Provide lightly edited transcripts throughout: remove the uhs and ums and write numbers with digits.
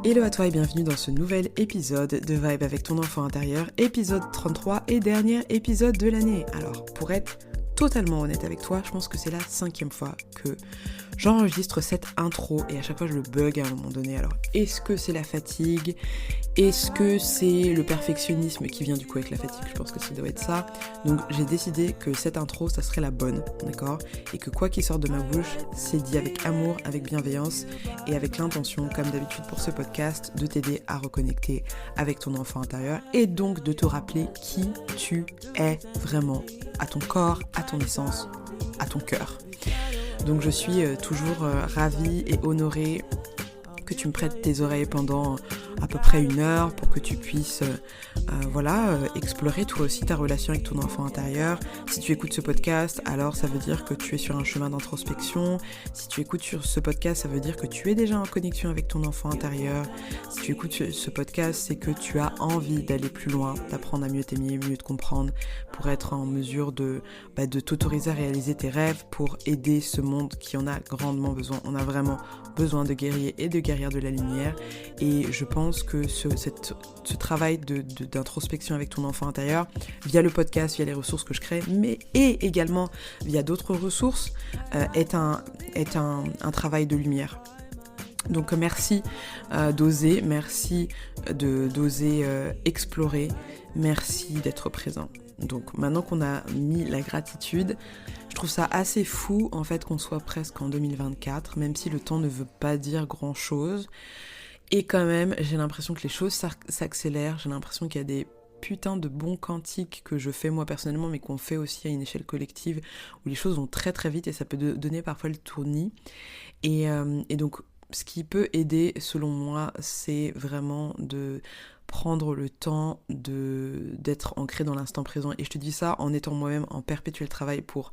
Hello à toi et bienvenue dans ce nouvel épisode de Vibe avec ton enfant intérieur, épisode 33 et dernier épisode de l'année. Alors, pour être totalement honnête avec toi, je pense que c'est la 5e fois que j'enregistre cette intro et à chaque fois je le bug à un moment donné. Alors, est-ce que c'est la fatigue ? Est-ce que c'est le perfectionnisme qui vient du coup avec la fatigue ? Je pense que ça doit être ça. Donc j'ai décidé que cette intro, ça serait la bonne, d'accord ? Et que quoi qu'il sorte de ma bouche, c'est dit avec amour, avec bienveillance et avec l'intention, comme d'habitude pour ce podcast, de t'aider à reconnecter avec ton enfant intérieur et donc de te rappeler qui tu es vraiment, à ton corps, à ton essence, à ton cœur. Donc je suis toujours ravie et honorée que tu me prêtes tes oreilles pendant à peu près 1 heure pour que tu puisses explorer toi aussi ta relation avec ton enfant intérieur. Si tu écoutes ce podcast, alors ça veut dire que tu es sur un chemin d'introspection. Si tu écoutes sur ce podcast, ça veut dire que tu es déjà en connexion avec ton enfant intérieur. Si tu écoutes ce podcast, c'est que tu as envie d'aller plus loin, d'apprendre à mieux t'aimer, mieux te comprendre, pour être en mesure de t'autoriser à réaliser tes rêves, pour aider ce monde qui en a grandement besoin. On a vraiment besoin de guerriers et de guerrières de la lumière, et je pense que ce travail d'introspection avec ton enfant intérieur, via le podcast, via les ressources que je crée, et également via d'autres ressources, est un travail de lumière. Donc merci d'oser, merci d'oser explorer, merci d'être présent. Donc maintenant qu'on a mis la gratitude, je trouve ça assez fou en fait qu'on soit presque en 2024, même si le temps ne veut pas dire grand chose. Et quand même, j'ai l'impression que les choses s'accélèrent, j'ai l'impression qu'il y a des putains de bons quantiques que je fais moi personnellement, mais qu'on fait aussi à une échelle collective, où les choses vont très très vite et ça peut donner parfois le tournis. Et donc, ce qui peut aider, selon moi, c'est vraiment de prendre le temps d'être ancré dans l'instant présent. Et je te dis ça en étant moi-même en perpétuel travail pour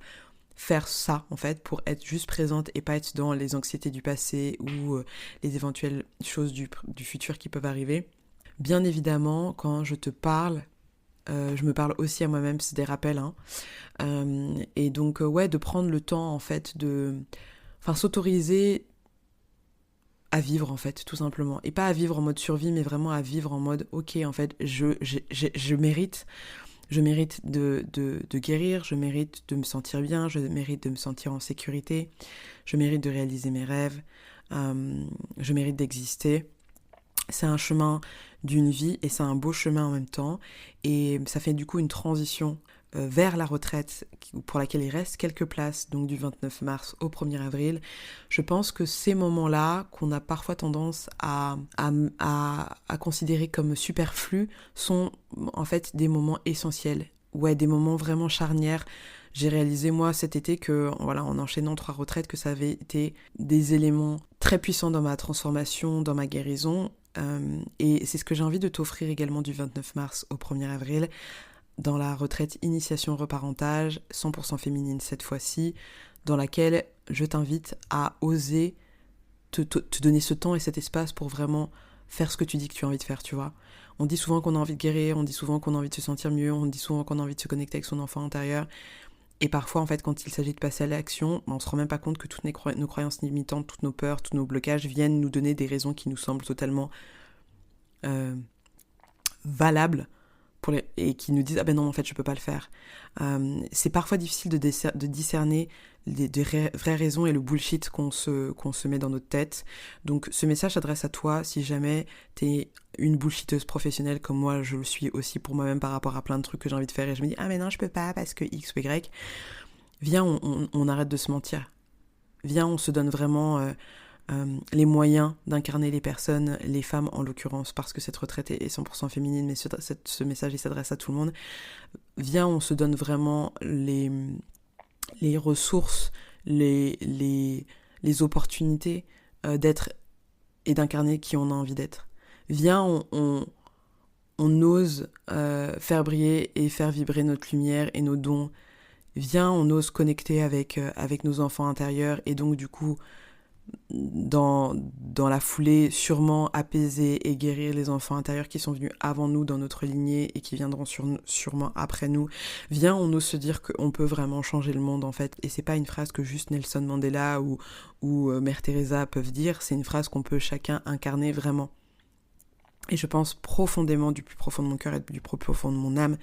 faire ça, en fait, pour être juste présente et pas être dans les anxiétés du passé ou les éventuelles choses du futur qui peuvent arriver. Bien évidemment, quand je te parle, je me parle aussi à moi-même, c'est des rappels, hein. Et donc, de prendre le temps, en fait, s'autoriser à vivre, en fait, tout simplement. Et pas à vivre en mode survie, mais vraiment à vivre en mode, ok, en fait, je mérite de guérir, je mérite de me sentir bien, je mérite de me sentir en sécurité, je mérite de réaliser mes rêves, je mérite d'exister. C'est un chemin d'une vie et c'est un beau chemin en même temps. Et ça fait du coup une transition vers la retraite pour laquelle il reste quelques places, donc du 29 mars au 1er avril. Je pense que ces moments-là, qu'on a parfois tendance à considérer comme superflus, sont en fait des moments essentiels. Ouais, des moments vraiment charnières. J'ai réalisé moi cet été que, voilà, en enchaînant 3 retraites, que ça avait été des éléments très puissants dans ma transformation, dans ma guérison. Et c'est ce que j'ai envie de t'offrir également du 29 mars au 1er avril, dans la retraite initiation reparentage, 100% féminine cette fois-ci, dans laquelle je t'invite à oser te donner ce temps et cet espace pour vraiment faire ce que tu dis que tu as envie de faire, tu vois. On dit souvent qu'on a envie de guérir, on dit souvent qu'on a envie de se sentir mieux, on dit souvent qu'on a envie de se connecter avec son enfant intérieur. Et parfois, en fait, quand il s'agit de passer à l'action, on se rend même pas compte que toutes nos croyances limitantes, toutes nos peurs, tous nos blocages viennent nous donner des raisons qui nous semblent totalement valables et qui nous disent « Ah ben non, en fait, je peux pas le faire ». C'est parfois difficile de discerner des vraies raisons et le bullshit qu'on se met dans notre tête. Donc, ce message s'adresse à toi si jamais t'es une bullshiteuse professionnelle comme moi, je le suis aussi pour moi-même par rapport à plein de trucs que j'ai envie de faire et je me dis « Ah mais non, je peux pas parce que X ou Y ». Viens, on arrête de se mentir. Viens, on se donne vraiment les moyens d'incarner les personnes, les femmes en l'occurrence, parce que cette retraite est 100% féminine, mais ce message il s'adresse à tout le monde. Viens, on se donne vraiment les ressources, les opportunités d'être et d'incarner qui on a envie d'être. Viens, on ose faire briller et faire vibrer notre lumière et nos dons. Viens, on ose connecter avec nos enfants intérieurs et donc du coup dans la foulée sûrement apaiser et guérir les enfants intérieurs qui sont venus avant nous dans notre lignée et qui viendront sûrement après nous. Viens, on ose se dire qu'on peut vraiment changer le monde en fait, et c'est pas une phrase que juste Nelson Mandela ou Mère Teresa peuvent dire, c'est une phrase qu'on peut chacun incarner vraiment. Et je pense profondément, du plus profond de mon cœur et du plus profond de mon âme,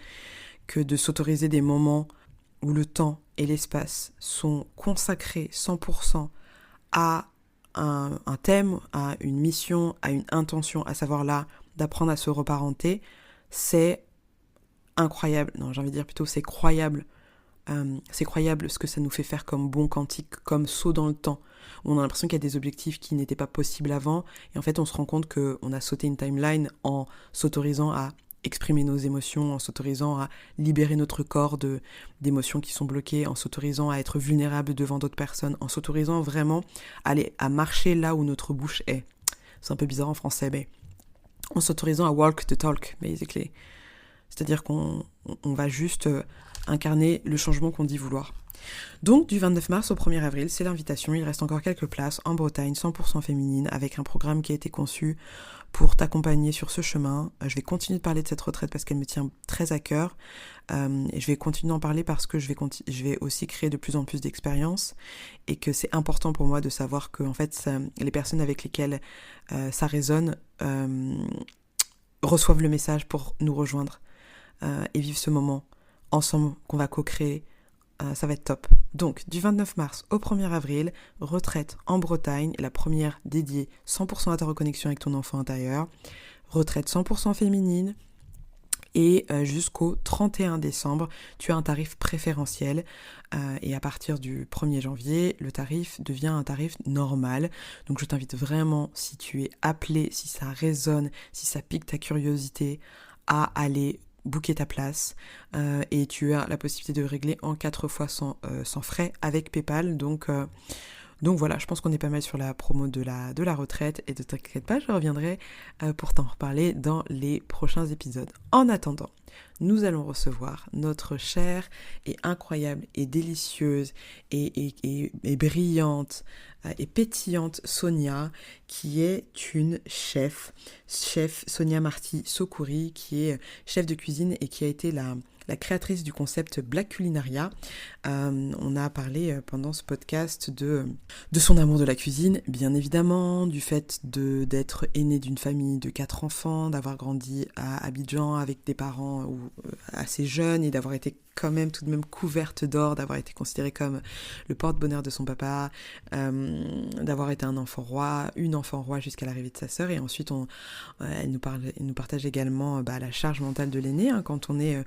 que de s'autoriser des moments où le temps et l'espace sont consacrés 100% à un thème, à une mission, à une intention, à savoir là, d'apprendre à se reparenter, c'est incroyable. Non, j'ai envie de dire plutôt c'est croyable. C'est croyable ce que ça nous fait faire comme bond quantique, comme saut dans le temps. On a l'impression qu'il y a des objectifs qui n'étaient pas possibles avant, et en fait on se rend compte qu'on a sauté une timeline en s'autorisant à exprimer nos émotions, en s'autorisant à libérer notre corps d'émotions qui sont bloquées, en s'autorisant à être vulnérable devant d'autres personnes, en s'autorisant vraiment à marcher là où notre bouche est. C'est un peu bizarre en français, mais en s'autorisant à walk the talk, basically. C'est-à-dire qu'on va juste incarner le changement qu'on dit vouloir. Donc, du 29 mars au 1er avril, c'est l'invitation. Il reste encore quelques places en Bretagne, 100% féminine, avec un programme qui a été conçu pour t'accompagner sur ce chemin. Je vais continuer de parler de cette retraite parce qu'elle me tient très à cœur. Et je vais continuer d'en parler parce que je vais aussi créer de plus en plus d'expériences et que c'est important pour moi de savoir que en fait, les personnes avec lesquelles ça résonne reçoivent le message pour nous rejoindre et vivre ce moment ensemble qu'on va co-créer. Ça va être top. Donc, du 29 mars au 1er avril, retraite en Bretagne, la première dédiée 100% à ta reconnexion avec ton enfant intérieur, retraite 100% féminine, et jusqu'au 31 décembre, tu as un tarif préférentiel, et à partir du 1er janvier, le tarif devient un tarif normal. Donc je t'invite vraiment, si tu es appelé, si ça résonne, si ça pique ta curiosité, à aller booker ta place, et tu as la possibilité de régler en 4 fois sans frais avec PayPal. Donc voilà, je pense qu'on est pas mal sur la promo de la retraite, et ne t'inquiète pas, je reviendrai pour t'en reparler dans les prochains épisodes. En attendant, nous allons recevoir notre chère et incroyable et délicieuse et brillante et pétillante Sonia, qui est une chef Sonia Marty Sokouri, qui est chef de cuisine et qui a été la créatrice du concept Black Culinaria. On a parlé pendant ce podcast de son amour de la cuisine, bien évidemment, du fait d'être aînée d'une famille de 4 enfants, d'avoir grandi à Abidjan avec des parents assez jeunes et d'avoir été quand même tout de même couverte d'or, d'avoir été considérée comme le porte-bonheur de son papa, d'avoir été une enfant roi jusqu'à l'arrivée de sa sœur. Et ensuite elle nous partage également la charge mentale de l'aîné, quand on est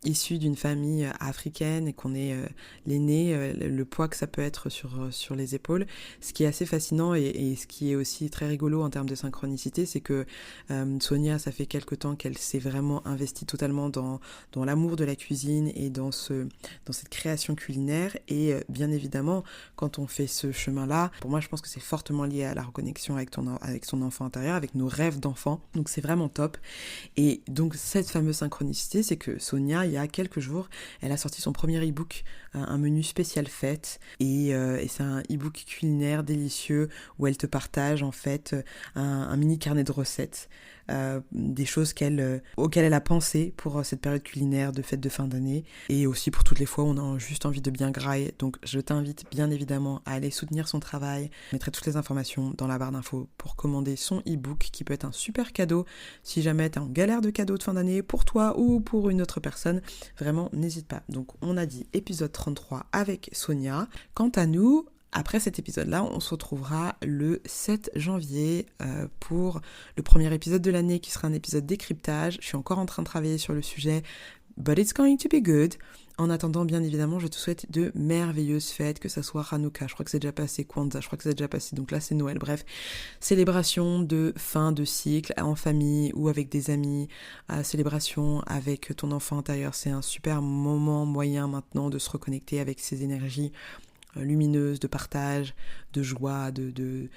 issu d'une famille africaine et qu'on est l'aîné, le poids que ça peut être sur les épaules. Ce qui est assez fascinant et ce qui est aussi très rigolo en termes de synchronicité, c'est que Sonia, ça fait quelque temps qu'elle s'est vraiment investie totalement dans l'amour de la cuisine et dans cette création culinaire. Et bien évidemment, quand on fait ce chemin-là, pour moi, je pense que c'est fortement lié à la reconnexion avec son enfant intérieur, avec nos rêves d'enfant. Donc c'est vraiment top. Et donc cette fameuse synchronicité, c'est que Sonia, il y a quelques jours, elle a sorti son premier e-book, un menu spécial fête, et c'est un e-book culinaire délicieux où elle te partage en fait un mini carnet de recettes, des choses auxquelles elle a pensé pour cette période culinaire de fête de fin d'année, et aussi pour toutes les fois où on a juste envie de bien grailler. Donc je t'invite bien évidemment à aller soutenir son travail. Je mettrai toutes les informations dans la barre d'infos pour commander son e-book, qui peut être un super cadeau si jamais t'es en galère de cadeaux de fin d'année pour toi ou pour une autre personne. Vraiment, n'hésite pas. Donc on a dit épisode 33 avec Sonia. Quant à nous, après cet épisode-là, on se retrouvera le 7 janvier pour le premier épisode de l'année, qui sera un épisode décryptage. Je suis encore en train de travailler sur le sujet, but it's going to be good. En attendant, bien évidemment, je te souhaite de merveilleuses fêtes, que ça soit Hanouka, je crois que c'est déjà passé, Kwanzaa, je crois que c'est déjà passé, donc là c'est Noël, bref, célébration de fin de cycle en famille ou avec des amis, célébration avec ton enfant intérieur. C'est un super moyen maintenant de se reconnecter avec ses énergies lumineuse, de partage, de joie, de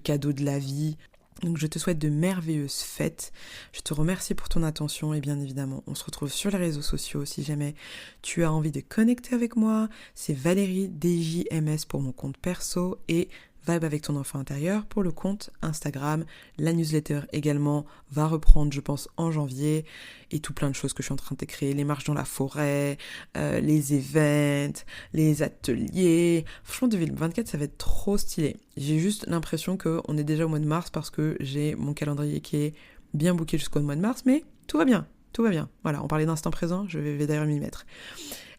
cadeaux de la vie. Donc je te souhaite de merveilleuses fêtes. Je te remercie pour ton attention et bien évidemment, on se retrouve sur les réseaux sociaux si jamais tu as envie de connecter avec moi. C'est Valérie DJMS pour mon compte perso et Vibe avec ton enfant intérieur pour le compte Instagram. La newsletter également va reprendre, je pense, en janvier, et tout plein de choses que je suis en train de créer, les marches dans la forêt, les events, les ateliers. Franchement, 2024, ça va être trop stylé. J'ai juste l'impression qu'on est déjà au mois de mars parce que j'ai mon calendrier qui est bien booké jusqu'au mois de mars, mais tout va bien, tout va bien. Voilà, on parlait d'instant présent, je vais d'ailleurs m'y mettre.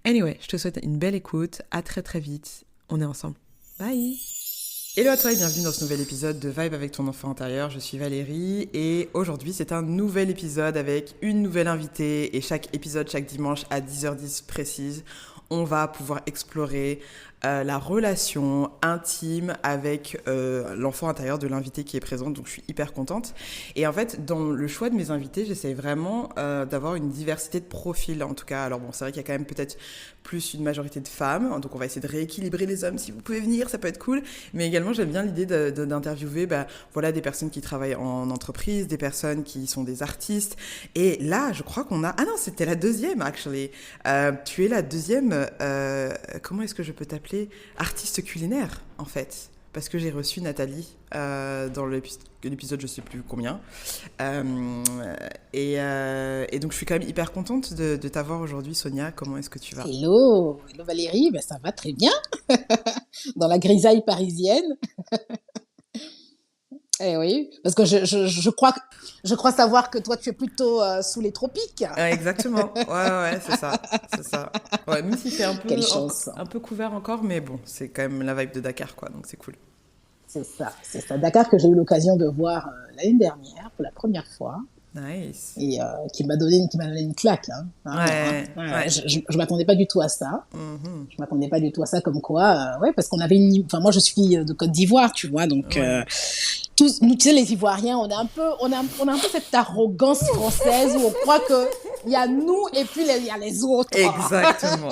Anyway, je te souhaite une belle écoute, à très très vite, on est ensemble. Bye! Hello à toi et bienvenue dans ce nouvel épisode de Vibe avec ton enfant intérieur, je suis Valérie et aujourd'hui c'est un nouvel épisode avec une nouvelle invitée et chaque épisode, chaque dimanche à 10h10 précise, on va pouvoir explorer la relation intime avec l'enfant intérieur de l'invité qui est présente, donc je suis hyper contente. Et en fait, dans le choix de mes invités, j'essaie vraiment d'avoir une diversité de profils, en tout cas. Alors bon, c'est vrai qu'il y a quand même peut-être plus une majorité de femmes, donc on va essayer de rééquilibrer les hommes. Si vous pouvez venir, ça peut être cool. Mais également, j'aime bien l'idée d'interviewer voilà, des personnes qui travaillent en entreprise, des personnes qui sont des artistes. Et là, je crois qu'on a... Ah non, c'était la deuxième, actually. Tu es la deuxième... comment est-ce que je peux t'appeler ? Artiste culinaire, en fait. Parce que j'ai reçu Nathalie dans l'épisode je sais plus combien. Et donc je suis quand même hyper contente de t'avoir aujourd'hui, Sonia. Comment est-ce que tu vas ? Hello Valérie, ben ça va très bien. Dans la grisaille parisienne. Eh oui, parce que je crois savoir que toi tu es plutôt sous les tropiques. Exactement, ouais, c'est ça. Ouais, même si c'est Quelle chance. un peu couvert encore, mais bon, c'est quand même la vibe de Dakar, quoi, donc c'est cool. C'est ça. Dakar que j'ai eu l'occasion de voir l'année dernière pour la première fois. Nice. Et qui m'a donné une claque. Hein. Ouais. Je m'attendais pas du tout à ça. Mm-hmm. Je m'attendais pas du tout à ça, comme quoi, parce qu'on avait moi je suis de Côte d'Ivoire, tu vois, donc tous, nous, tu sais, les Ivoiriens, on a un peu cette arrogance française où on croit que il y a nous et puis il y a les autres. Exactement,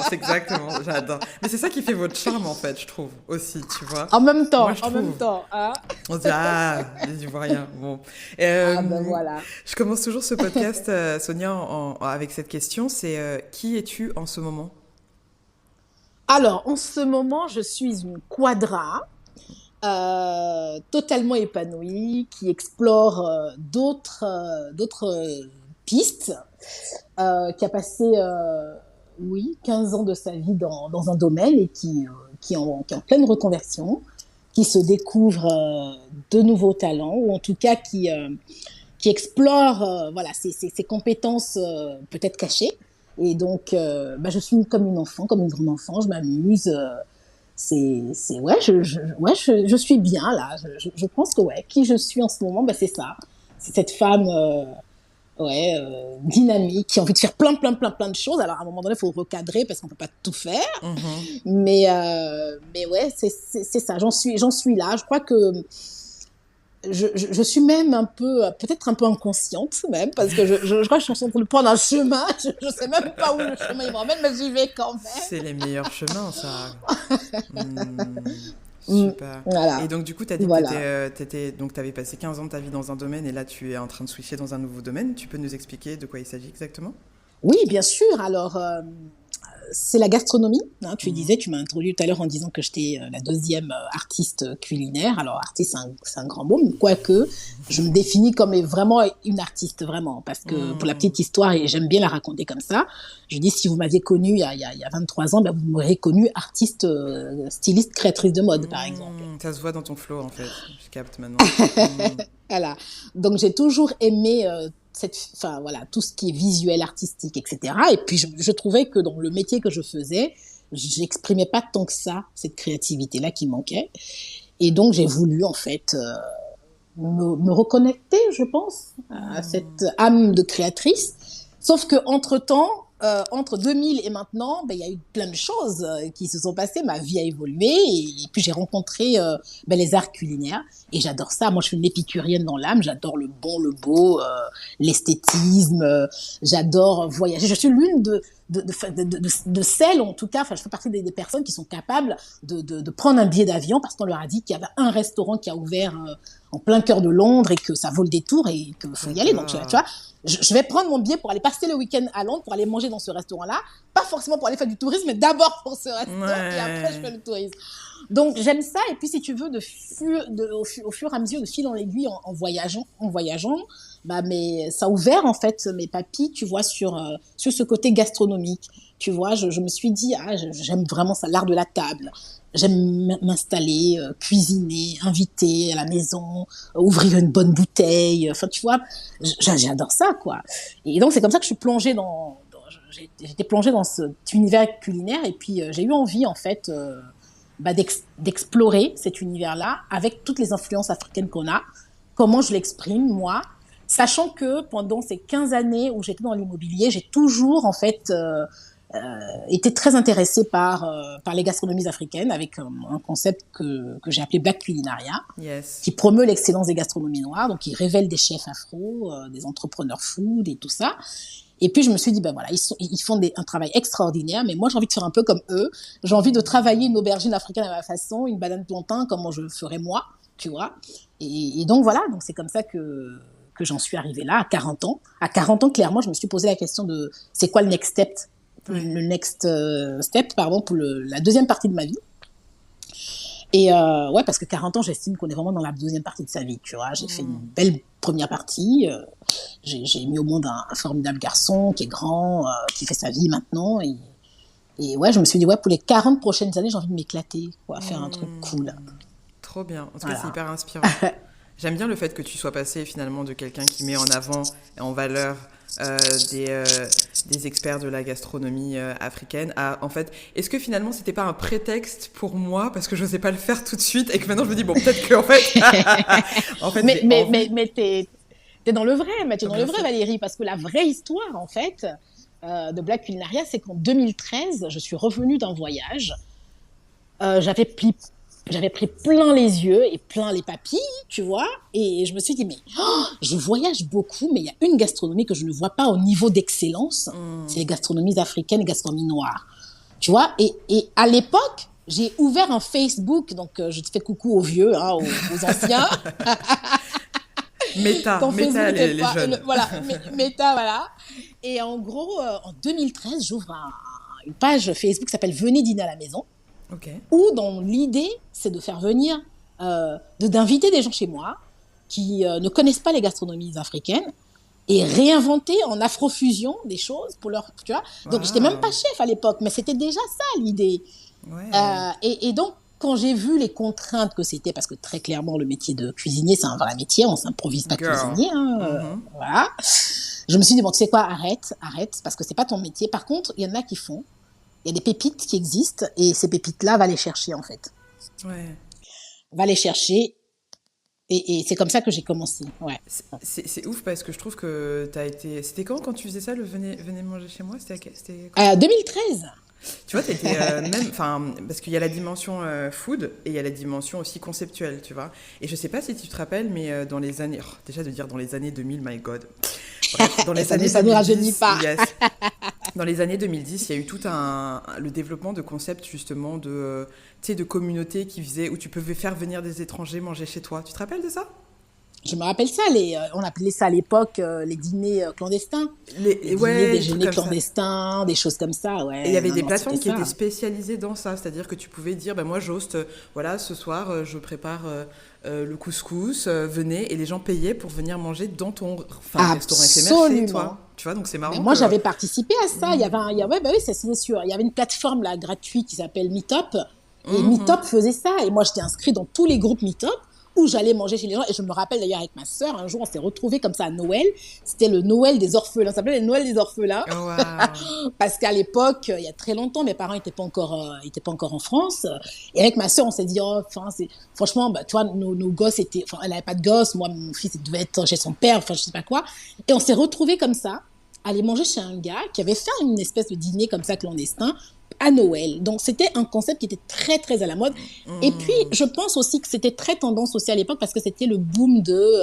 j'adore. Mais c'est ça qui fait votre charme, en fait, je trouve, aussi, tu vois. En même temps, hein. On se dit, les Ivoiriens, bon. Ben voilà. Je commence toujours ce podcast, Sonia, avec cette question, c'est qui es-tu en ce moment ? Alors, en ce moment, je suis une quadra, totalement épanouie, qui explore d'autres pistes, qui a passé 15 ans de sa vie dans un domaine et qui est en pleine reconversion, qui se découvre de nouveaux talents, ou en tout cas qui explore ses compétences peut-être cachées. Et donc, je suis comme une enfant, comme une grande enfant, je m'amuse. Je suis bien là. Je pense que qui je suis en ce moment, c'est ça. C'est cette femme dynamique qui a envie de faire plein de choses. Alors à un moment donné, il faut recadrer parce qu'on peut pas tout faire. Mm-hmm. Mais ouais, c'est ça. J'en suis là. Je crois que je suis même peut-être un peu inconsciente même, parce que je crois que je suis en train de prendre un chemin, je sais même pas où le chemin il m'emmène, mais j'y vais quand même. C'est les meilleurs chemins, ça. Super. Voilà. Et donc du coup, tu as dit que donc t'avais passé 15 ans de ta vie dans un domaine et là tu es en train de switcher dans un nouveau domaine. Tu peux nous expliquer de quoi il s'agit exactement ? Oui, bien sûr. Alors, c'est la gastronomie. Hein, tu m'as introduit tout à l'heure en disant que j'étais la deuxième artiste culinaire. Alors, artiste, c'est un grand mot, mais quoique, je me définis comme vraiment une artiste, vraiment. Parce que, pour la petite histoire, et j'aime bien la raconter comme ça, je dis, si vous m'aviez connue il y a 23 ans, vous m'aurez connue artiste, styliste, créatrice de mode, par exemple. Ça se voit dans ton flow, en fait. Je capte maintenant. Voilà. Donc, j'ai toujours aimé... tout ce qui est visuel, artistique, etc. Et puis, je trouvais que dans le métier que je faisais, j'exprimais pas tant que ça, cette créativité-là qui manquait. Et donc, j'ai voulu, en fait, me reconnecter, je pense, à cette âme de créatrice. Sauf que, entre 2000 et maintenant, il y a eu plein de choses qui se sont passées. Ma vie a évolué et puis j'ai rencontré les arts culinaires et j'adore ça. Moi, je suis une épicurienne dans l'âme. J'adore le bon, le beau, l'esthétisme. J'adore voyager. Je suis l'une de celles, en tout cas, je fais partie des personnes qui sont capables de prendre un billet d'avion parce qu'on leur a dit qu'il y avait un restaurant qui a ouvert en plein cœur de Londres et que ça vaut le détour et qu'il faut y aller. Donc, tu vois, je vais prendre mon billet pour aller passer le week-end à Londres, pour aller manger dans ce restaurant-là. Pas forcément pour aller faire du tourisme, mais d'abord pour ce restaurant et après je fais le tourisme. Donc, j'aime ça. Et puis, si tu veux, au fur et à mesure, de fil en aiguille, en voyageant, mais ça a ouvert, en fait, mes papilles, tu vois, sur ce côté gastronomique. Tu vois, je me suis dit, j'aime vraiment ça, l'art de la table. J'aime m'installer, cuisiner, inviter à la maison, ouvrir une bonne bouteille. Enfin, tu vois, j'adore ça, quoi. Et donc, c'est comme ça que je suis plongée j'étais plongée dans cet univers culinaire. Et puis, j'ai eu envie, en fait, d'explorer cet univers-là avec toutes les influences africaines qu'on a. Comment je l'exprime, moi, sachant que pendant ces 15 années où j'étais dans l'immobilier, j'ai toujours, en fait, été très intéressée par les gastronomies africaines avec un concept que j'ai appelé Black Culinaria, qui promeut l'excellence des gastronomies noires, donc qui révèle des chefs afro, des entrepreneurs food et tout ça. Et puis je me suis dit, ben voilà, ils font un travail extraordinaire, mais moi j'ai envie de faire un peu comme eux. J'ai envie de travailler une aubergine africaine à ma façon, une banane plantain, comment je ferais moi, tu vois. Et donc voilà, donc c'est comme ça que j'en suis arrivée là, à 40 ans. À 40 ans, clairement, je me suis posé la question de c'est quoi le next step, pardon, pour la deuxième partie de ma vie. Et ouais, parce que 40 ans, j'estime qu'on est vraiment dans la deuxième partie de sa vie, tu vois. J'ai fait une belle première partie. J'ai mis au monde un formidable garçon qui est grand, qui fait sa vie maintenant. Et ouais, je me suis dit, ouais, pour les 40 prochaines années, j'ai envie de m'éclater, quoi, faire un truc cool. Trop bien. En tout cas, c'est hyper inspirant. J'aime bien le fait que tu sois passé finalement de quelqu'un qui met en avant et en valeur des experts de la gastronomie africaine à, en fait, est-ce que finalement c'était pas un prétexte pour moi parce que je n'osais pas le faire tout de suite et que maintenant je me dis bon, peut-être que en fait mais t'es dans le vrai, Valérie, parce que la vraie histoire en fait de Black Culinaria, c'est qu'en 2013 je suis revenue d'un voyage, j'avais pris plein les yeux et plein les papilles, tu vois, et je me suis dit, mais je voyage beaucoup, mais il y a une gastronomie que je ne vois pas au niveau d'excellence, c'est les gastronomies africaines, les gastronomies noires, tu vois, et à l'époque, j'ai ouvert un Facebook, donc je te fais coucou aux vieux, hein, aux anciens. Méta les jeunes. Méta, voilà. Et en gros, en 2013, j'ouvre une page Facebook qui s'appelle « Venez dîner à la maison ». Okay. Où dans l'idée, c'est de faire venir, d'inviter des gens chez moi qui ne connaissent pas les gastronomies africaines et réinventer en afrofusion des choses pour leur, tu vois. Donc, j'étais même pas chef à l'époque, mais c'était déjà ça l'idée. Ouais. Et donc, quand j'ai vu les contraintes que c'était, parce que très clairement, le métier de cuisinier, c'est un vrai métier, on s'improvise pas cuisinier, hein, voilà. Je me suis dit, bon, tu sais quoi, arrête, parce que c'est pas ton métier. Par contre, il y en a qui font. Il y a des pépites qui existent et ces pépites-là, va les chercher en fait. Ouais. Va les chercher et c'est comme ça que j'ai commencé. Ouais. C'est ouf parce que je trouve que t'as été... C'était quand tu faisais ça, le venez manger chez moi? C'était 2013. Tu vois, t'étais même... Enfin, parce qu'il y a la dimension food et il y a la dimension aussi conceptuelle, tu vois. Et je sais pas si tu te rappelles, mais dans les années... Oh, déjà de dire dans les années 2000, my God. Bref, dans les années 2010, ça ne rajeunit pas. Yes. Dans les années 2010, il y a eu tout le développement de concepts justement de communautés qui faisaient où tu pouvais faire venir des étrangers manger chez toi. Tu te rappelles de ça? Je me rappelle ça, on appelait ça à l'époque les dîners clandestins. Les déjeuners clandestins, des choses comme ça, ouais. Et il y avait des plateformes qui étaient spécialisées dans ça, c'est-à-dire que tu pouvais dire, moi j'hoste, voilà, ce soir je prépare le couscous, venez, et les gens payaient pour venir manger dans ton restaurant éphémère chez toi. Tu vois, donc c'est marrant. Moi j'avais participé à ça, oui, c'est sûr, il y avait une plateforme là, gratuite qui s'appelle Meetup, et Meetup faisait ça, et moi j'étais inscrite dans tous les groupes Meetup, où j'allais manger chez les gens. Et je me rappelle d'ailleurs avec ma sœur, un jour, on s'est retrouvés comme ça à Noël. C'était le Noël des orphelins. Ça s'appelait le Noël des orphelins. Oh, wow. Parce qu'à l'époque, il y a très longtemps, mes parents n'étaient pas encore en France. Et avec ma sœur, on s'est dit, franchement, tu vois, nos gosses étaient, elle n'avait pas de gosses. Moi, mon fils, il devait être chez son père, je sais pas quoi. Et on s'est retrouvés comme ça, aller manger chez un gars qui avait fait une espèce de dîner comme ça clandestin à Noël. Donc, c'était un concept qui était très, très à la mode. Et puis, je pense aussi que c'était très tendance aussi à l'époque parce que c'était le boom de,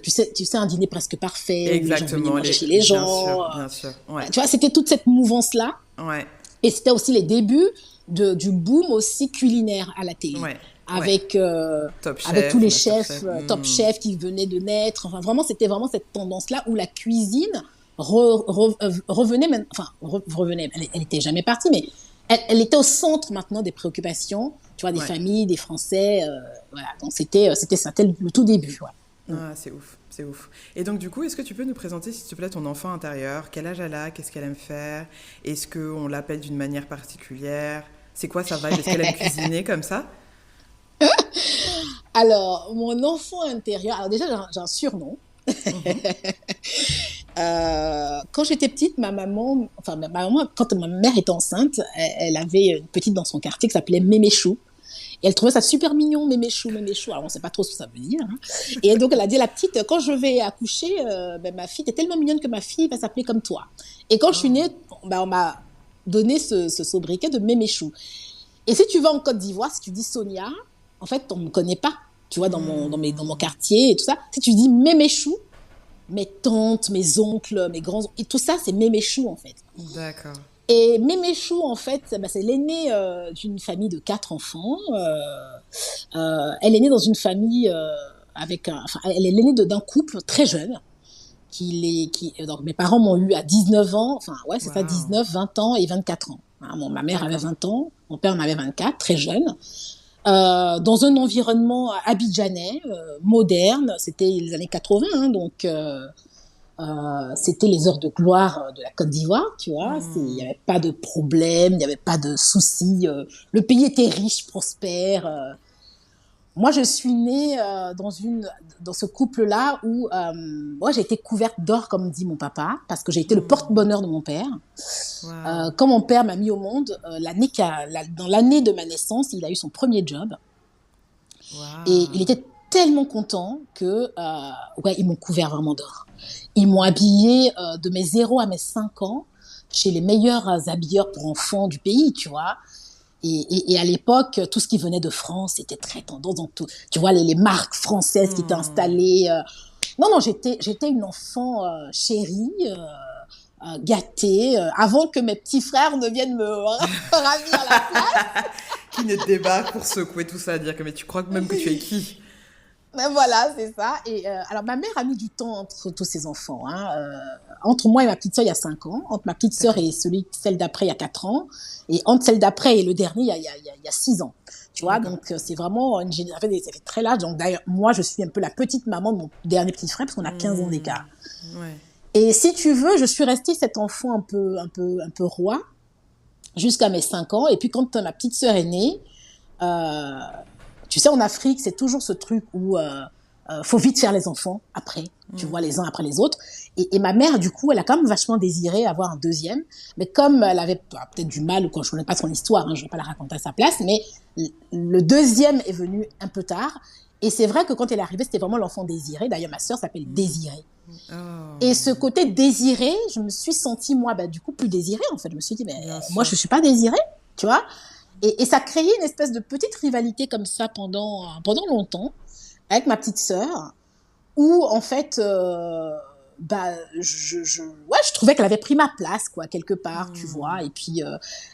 tu sais, un dîner presque parfait. Exactement. Les gens chez les gens. Bien sûr. Ouais. Tu vois, c'était toute cette mouvance-là. Ouais. Et c'était aussi les débuts du boom aussi culinaire à la télé. Ouais. Avec tous les chefs, Top Chef qui venaient de naître. Enfin, vraiment, c'était vraiment cette tendance-là où la cuisine revenait, elle était jamais partie, mais elle était au centre maintenant des préoccupations, tu vois, des familles, des Français, voilà. Donc c'était ça, c'était le tout début. Ouais. Ah, c'est ouf, c'est ouf. Et donc, du coup, est-ce que tu peux nous présenter, s'il te plaît, ton enfant intérieur? Quel âge elle a? Qu'est-ce qu'elle aime faire? Est-ce qu'on l'appelle d'une manière particulière? C'est quoi sa vibe? Est-ce qu'elle aime cuisiner comme ça? Alors, mon enfant intérieur, alors déjà, j'ai un surnom. Mhm. Quand j'étais petite, ma maman, quand ma mère était enceinte, elle avait une petite dans son quartier qui s'appelait Méméchou. Et elle trouvait ça super mignon, Méméchou, Méméchou. Alors, on ne sait pas trop ce que ça veut dire, hein. Et donc, elle a dit à la petite, quand je vais accoucher, ma fille, t'es tellement mignonne que ma fille va s'appeler comme toi. Et quand je suis née, Oh. on m'a donné ce sobriquet de Méméchou. Et si tu vas en Côte d'Ivoire, si tu dis Sonia, en fait, on ne me connaît pas. Tu vois, dans mon quartier et tout ça. Si tu dis Méméchou, mes tantes, mes oncles, mes grands... Et tout ça, c'est Méméchou, en fait. D'accord. Et Méméchou, en fait, c'est l'aînée d'une famille de 4 enfants. Elle est née dans une famille enfin, elle est l'aînée d'un couple très jeune. Donc, mes parents m'ont eu à 19 ans. Enfin, ouais, c'est ça, Waouh. 19, 20 ans et 24 ans. Hein, ma mère avait D'accord. 20 ans, mon père en avait 24, très jeune. Dans un environnement abidjanais, moderne. C'était les années 80, hein, donc c'était les heures de gloire de la Côte d'Ivoire, tu vois. Il n'y Hmm. avait pas de problème, il n'y avait pas de soucis. Le pays était riche, prospère. Moi, je suis née dans ce couple-là où moi, j'ai été couverte d'or, comme dit mon papa, parce que j'ai été le Hmm. porte-bonheur de mon père. Waouh. Quand mon père m'a mis au monde, dans l'année de ma naissance, il a eu son premier job. Et il Waouh. était tellement content que, ouais, ils m'ont couvert vraiment d'or. Ils m'ont habillée de mes 0 à mes 5 ans chez les meilleurs habilleurs pour enfants du pays, tu vois. Et à l'époque, tout ce qui venait de France était très tendance. Donc, tu vois, les marques françaises qui étaient Hmm. installées. Non, non, j'étais une enfant chérie, gâtée, avant que mes petits frères ne viennent me ravir la place. Qui ne débarque pour secouer tout ça, dire que mais tu crois même que tu es qui? Mais voilà, c'est ça. Et alors, ma mère a mis du temps entre tous ses enfants, hein. Entre moi et ma petite sœur, il y a 5 ans. Entre ma petite sœur D'accord. et celle d'après, il y a 4 ans. Et entre celle d'après et le dernier, il y a 6 ans. Tu vois, D'accord. donc c'est vraiment une génération, ça fait très large. Donc d'ailleurs, moi, je suis un peu la petite maman de mon dernier petit frère, parce qu'on a 15 ans Hmm. d'écart. Ouais. Et si tu veux, je suis restée cet enfant un peu roi jusqu'à mes 5 ans. Et puis quand ma petite sœur est née, euh, tu sais, en Afrique, c'est toujours ce truc où faut vite faire les enfants après, tu Hmm. vois, les uns après les autres. Et ma mère, du coup, elle a quand même vachement désiré avoir un deuxième, mais comme elle avait peut-être du mal, ou quand je connais pas son histoire, hein, je vais pas la raconter à sa place, mais le deuxième est venu un peu tard. Et c'est vrai que quand elle est arrivée, c'était vraiment l'enfant désiré. D'ailleurs, ma sœur s'appelle Désirée. Et ce Oh. côté désiré, je me suis sentie, moi, du coup, plus désirée, en fait. Je me suis dit, mais Bien moi, sûr. je suis pas désirée, tu vois. Et ça créait une espèce de petite rivalité comme ça pendant longtemps avec ma petite sœur, où en fait, ouais, je trouvais qu'elle avait pris ma place, quoi, quelque part, tu vois. Hmm. Et puis,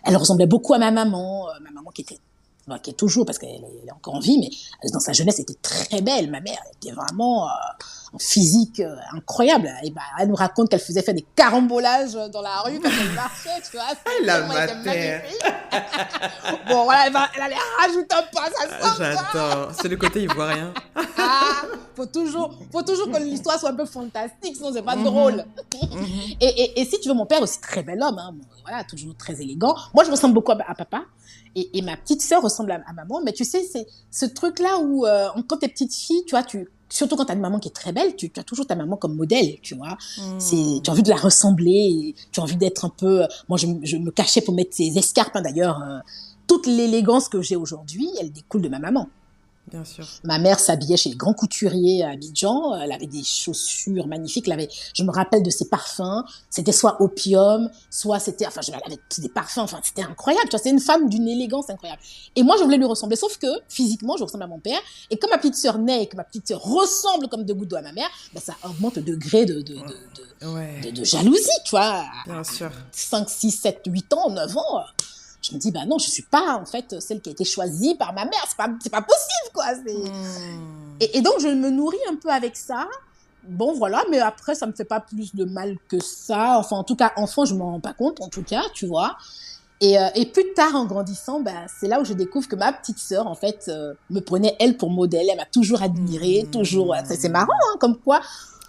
elle ressemblait beaucoup à ma maman qui était, bah, qui est toujours, parce elle est encore en vie, mais dans sa jeunesse, elle était très belle. Ma mère était vraiment en physique incroyable. Et bah, elle nous raconte qu'elle faisait faire des carambolages dans la rue quand elle marchait, tu vois. La Tellement elle était mater. magnifique. Bon, voilà, elle allait rajouter un peu à sa somme, quoi. J'adore. C'est le côté ivoirien. Ah, faut toujours que l'histoire soit un peu fantastique, sinon c'est pas Mhm. drôle. Mhm. Et si tu veux, mon père aussi très bel homme, hein, bon, voilà, toujours très élégant. Moi, je ressemble beaucoup à papa. Et ma petite sœur ressemble à maman. Mais tu sais, c'est ce truc-là où, quand t'es petite fille, tu vois, surtout quand t'as une maman qui est très belle, tu as toujours ta maman comme modèle, tu vois. Tu as envie de la ressembler, tu as envie d'être un peu. Moi, je me cachais pour mettre ses escarpes, hein, d'ailleurs. Toute l'élégance que j'ai aujourd'hui, elle découle de ma maman. Bien sûr. Ma mère s'habillait chez les grands couturiers à Abidjan. Elle avait des chaussures magnifiques. Je me rappelle de ses parfums. C'était soit opium, soit c'était, enfin, elle avait des parfums. Enfin, c'était incroyable. Tu vois, c'est une femme d'une élégance incroyable. Et moi, je voulais lui ressembler. Sauf que, physiquement, je ressemble à mon père. Et comme ma petite sœur naît et que ma petite sœur ressemble comme deux gouttes d'eau à ma mère, ben, ça augmente le degré Ouais. de jalousie, tu vois. À Bien sûr. 5, 6, 7, 8 ans, 9 ans. Je me dis, bah non, je suis pas, en fait, celle qui a été choisie par ma mère. C'est pas possible, quoi. Hmm. Et donc, je me nourris un peu avec ça. Bon, voilà, mais après, ça me fait pas plus de mal que ça. Enfin, en tout cas, enfant, je m'en rends pas compte, en tout cas, tu vois. Et plus tard, en grandissant, c'est là où je découvre que ma petite sœur, en fait, me prenait, elle, pour modèle. Elle m'a toujours admirée, toujours. C'est marrant, hein, comme quoi.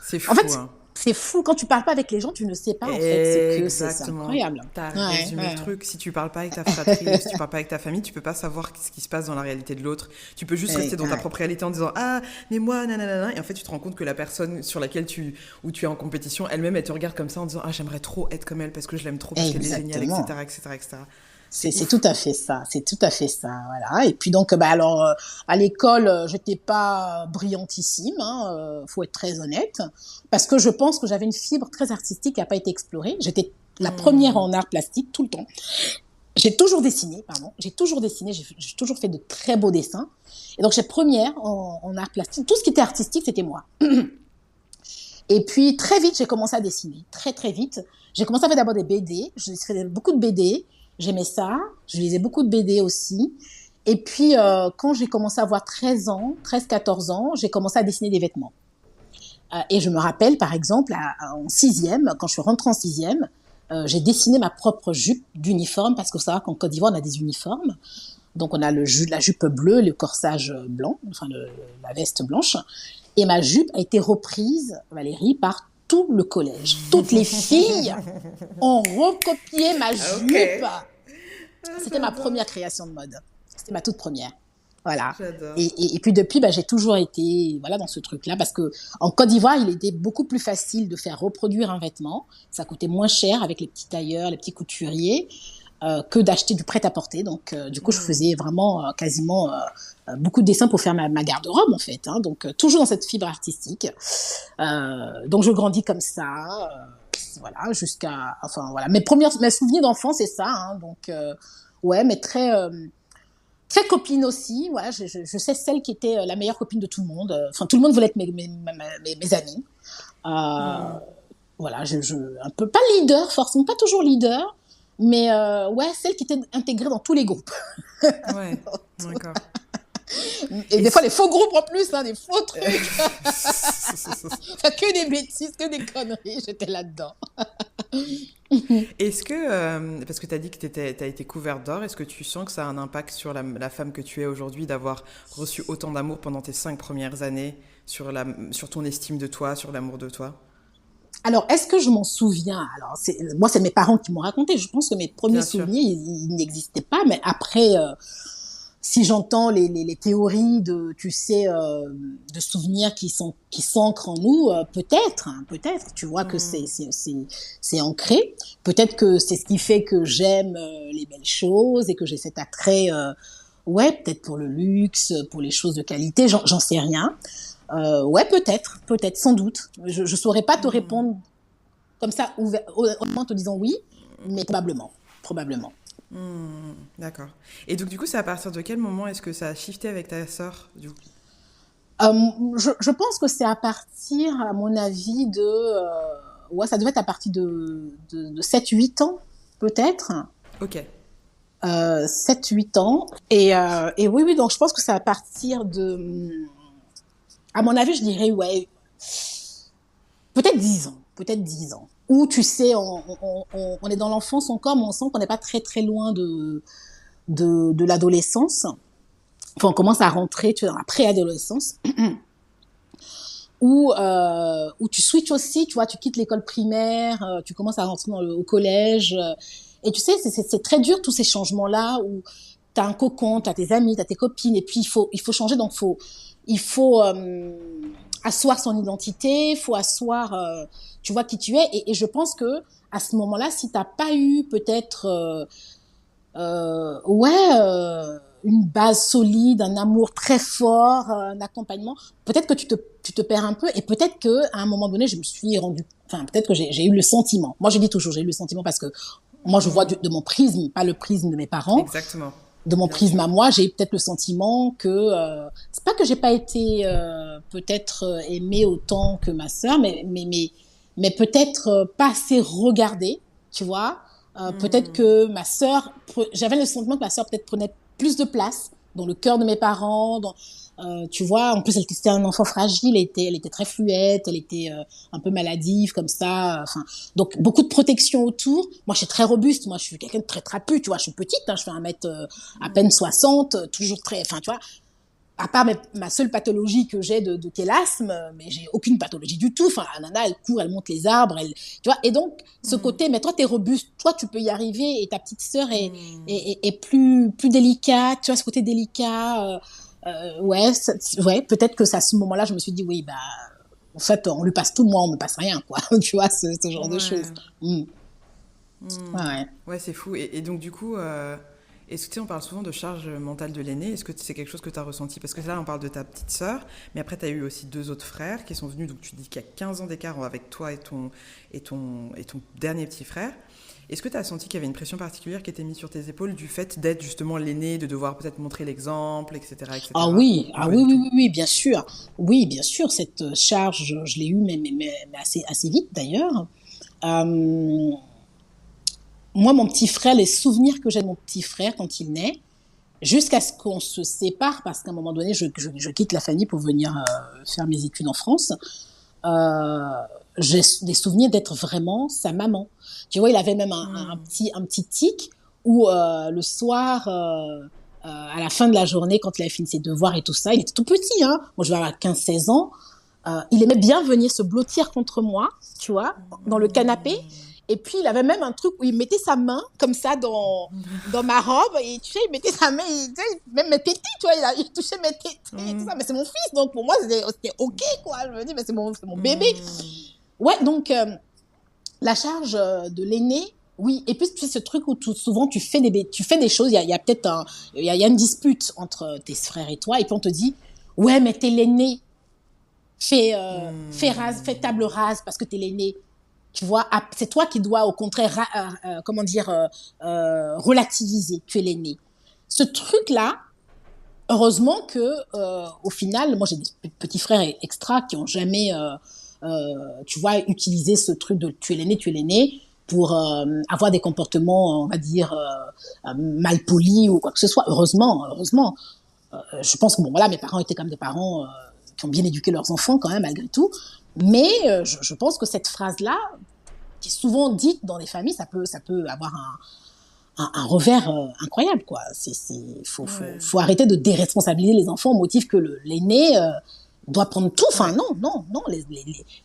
C'est En fou, fait, hein. c'est fou. Quand tu parles pas avec les gens, tu ne sais pas, en fait. C'est Exactement. incroyable. T'as Ouais, résumé ouais. le truc. Si tu parles pas avec ta fratrie, si tu parles pas avec ta famille, tu peux pas savoir ce qui se passe dans la réalité de l'autre. Tu peux juste rester dans ta Ouais. propre réalité en disant ah mais moi nanana et en fait tu te rends compte que la personne sur laquelle où tu es en compétition elle-même elle te regarde comme ça en disant ah j'aimerais trop être comme elle parce que je l'aime trop parce qu'elle est géniale Exactement. etc etc etc. C'est C'est tout ouf. à fait ça, c'est tout à fait ça, voilà. Et puis donc, alors, à l'école, j'étais pas brillantissime, hein, faut être très honnête, parce que je pense que j'avais une fibre très artistique qui a pas été explorée. J'étais la première en art plastique tout le temps. J'ai toujours dessiné, pardon, j'ai toujours fait de très beaux dessins. Et donc, j'étais première en art plastique. Tout ce qui était artistique, c'était moi. Et puis, très vite, j'ai commencé à dessiner. Très, très vite. J'ai commencé à faire d'abord des BD. Je faisais beaucoup de BD. J'aimais ça. Je lisais beaucoup de BD aussi. Et puis, quand j'ai commencé à avoir 13 ans, 14 ans, j'ai commencé à dessiner des vêtements. Et je me rappelle, par exemple, en sixième, quand je suis rentrée en sixième, j'ai dessiné ma propre jupe d'uniforme, parce que vous savez qu'en Côte d'Ivoire, on a des uniformes. Donc, on a la jupe bleue, le corsage blanc, enfin la veste blanche. Et ma jupe a été reprise, Valérie, par tout le collège. Toutes les filles ont recopié ma jupe. Ok. C'était ma J'adore. première création de mode. C'était ma toute première. Voilà. J'adore. Et puis depuis, j'ai toujours été voilà, dans ce truc-là, parce que en Côte d'Ivoire, il était beaucoup plus facile de faire reproduire un vêtement. Ça coûtait moins cher avec les petits tailleurs, les petits couturiers, que d'acheter du prêt-à-porter. Donc, du coup, je faisais vraiment quasiment beaucoup de dessins pour faire ma garde-robe, en fait. Hein. Donc, toujours dans cette fibre artistique. Donc, je grandis comme ça. Voilà, jusqu'à... Enfin, voilà. Mes souvenirs d'enfance, c'est ça. Hein. Donc, ouais, mais très copine aussi. Voilà, je sais celle qui était la meilleure copine de tout le monde. Enfin, tout le monde voulait être mes amis. Voilà, un peu, pas leader, forcément, pas toujours leader, mais ouais, celle qui était intégrée dans tous les groupes. Ouais. D'accord. Et Et des fois, les faux groupes en plus, hein, des faux trucs. est-ce Enfin, que des bêtises, que des conneries, j'étais là-dedans. est-ce que parce que tu as dit que tu as été couverte d'or, est-ce que tu sens que ça a un impact sur la femme que tu es aujourd'hui d'avoir reçu autant d'amour pendant tes 5 premières années sur ton estime de toi, sur l'amour de toi? Alors, est-ce que je m'en souviens? Alors, moi, c'est mes parents qui m'ont raconté. Je pense que mes premiers Bien sûr. souvenirs, ils n'existaient pas. Mais après, si j'entends les théories tu sais, de souvenirs qui s'ancrent en nous, peut-être, hein, peut-être. Tu vois que c'est ancré. Peut-être que c'est ce qui fait que j'aime les belles choses et que j'ai cet attrait, ouais, peut-être pour le luxe, pour les choses de qualité. J'en sais rien. Ouais, peut-être, sans doute. Je saurais pas te répondre comme ça, honnêtement, en te disant oui, mais probablement. D'accord. Et donc du coup, c'est à partir de quel moment est-ce que ça a shifté avec ta sœur du coup? Euh, je pense que c'est à partir, à mon avis, ouais, ça devait être à partir de 7-8 ans, peut-être. Ok. 7-8 ans. Et oui, oui, donc je pense que c'est à partir à mon avis, je dirais, ouais, peut-être 10 ans, peut-être 10 ans. Où, tu sais, on est dans l'enfance encore, mais on sent qu'on n'est pas très, très loin de l'adolescence. Enfin, on commence à rentrer, tu vois, dans la préadolescence. Où tu switches aussi, tu vois, tu quittes l'école primaire, tu commences à rentrer au collège. Et tu sais, c'est très dur, tous ces changements-là, où tu as un cocon, tu as tes amis, tu as tes copines, et puis il faut changer, donc il faut asseoir son identité, il faut asseoir, tu vois, qui tu es. Et je pense que à ce moment-là, si tu n'as pas eu peut-être ouais, une base solide, un amour très fort, un accompagnement, peut-être que tu te perds un peu, et peut-être que à un moment donné, je me suis rendu, enfin, peut-être que j'ai eu le sentiment. Moi, je dis toujours, j'ai eu le sentiment parce que moi, je vois de mon prisme, pas le prisme de mes parents, Exactement. de mon Bien prisme sûr. à moi, j'ai peut-être le sentiment que c'est pas que j'ai pas été peut-être aimée autant que ma sœur, mais peut-être pas assez regardée, tu vois. Peut-être que ma sœur, j'avais le sentiment que ma sœur peut-être prenait plus de place dans le cœur de mes parents, Tu vois, en plus c'était un enfant fragile, elle était très fluette, elle était un peu maladive comme ça. Enfin, donc beaucoup de protection autour. Moi, je suis très robuste. Moi, je suis quelqu'un de très trapu. Tu vois, je suis petite. Hein, je fais 1 mètre à peine 60, toujours très. Enfin, tu vois. À part ma seule pathologie que j'ai qui est l'asthme, mais j'ai aucune pathologie du tout. Enfin, la nana, elle court, elle monte les arbres, tu vois. Et donc, ce côté, mais toi, t'es robuste, toi, tu peux y arriver, et ta petite sœur est plus délicate, tu vois, ce côté délicat. Ouais, ouais, peut-être que c'est à ce moment-là, je me suis dit, oui, bah, en fait, on lui passe tout, moi, on me passe rien, quoi. Tu vois, ce genre de choses. Ouais. Mm. Hmm. Ouais. Ouais, c'est fou. Et donc, du coup, est-ce que tu sais, on parle souvent de charge mentale de l'aîné. Est-ce que c'est quelque chose que tu as ressenti? Parce que là, on parle de ta petite sœur, mais après, tu as eu aussi 2 autres frères qui sont venus. Donc, tu dis qu'il y a 15 ans d'écart avec toi et ton dernier petit frère. Est-ce que tu as senti qu'il y avait une pression particulière qui était mise sur tes épaules du fait d'être justement l'aîné, de devoir peut-être montrer l'exemple, etc., etc. Ou Ah pas oui, du oui, tout? oui, oui, bien sûr. Oui, bien sûr, cette charge, je l'ai eue, mais assez vite d'ailleurs. Euh, Moi, mon petit frère, les souvenirs que j'ai de mon petit frère quand il naît, jusqu'à ce qu'on se sépare, parce qu'à un moment donné, je quitte la famille pour venir faire mes études en France, euh, j'ai des souvenirs d'être vraiment sa maman. Tu vois, il avait même Hmm. un petit tic où le soir, à la fin de la journée, quand il avait fini ses devoirs et tout ça, il était tout petit, hein. Moi, je vais avoir 15 16 ans. Il aimait bien venir se blottir contre moi, tu vois, dans le canapé. Et puis, il avait même un truc où il mettait sa main comme ça dans ma robe. Et tu sais, il mettait sa main, tu sais, même mes tétés, tu vois, il touchait mes tétés et tout Hmm. ça. Mais c'est mon fils, donc pour moi, c'était OK, quoi. Je me dis, mais c'est mon bébé. Hmm. Ouais, donc, la charge de l'aîné, oui. Et puis, tu sais, ce truc où souvent, tu fais des choses. Il y a peut-être il y a une dispute entre tes frères et toi. Et puis, on te dit, ouais, mais t'es l'aîné. Fais table rase parce que t'es l'aîné. Tu vois, c'est toi qui dois au contraire, comment dire, relativiser. Tu es l'aîné. Ce truc-là, heureusement que, au final, moi j'ai des petits frères extra qui ont jamais, tu vois, utilisé ce truc de tu es l'aîné pour avoir des comportements, on va dire, mal polis ou quoi que ce soit. Heureusement, heureusement. Je pense que bon voilà, mes parents étaient comme des parents qui ont bien éduqué leurs enfants quand même malgré tout. Mais je pense que cette phrase-là, qui est souvent dite dans les familles, ça peut avoir un revers incroyable quoi. Ouais. Faut arrêter de déresponsabiliser les enfants au motif que l'aîné doit prendre tout. Enfin Ouais. non non non,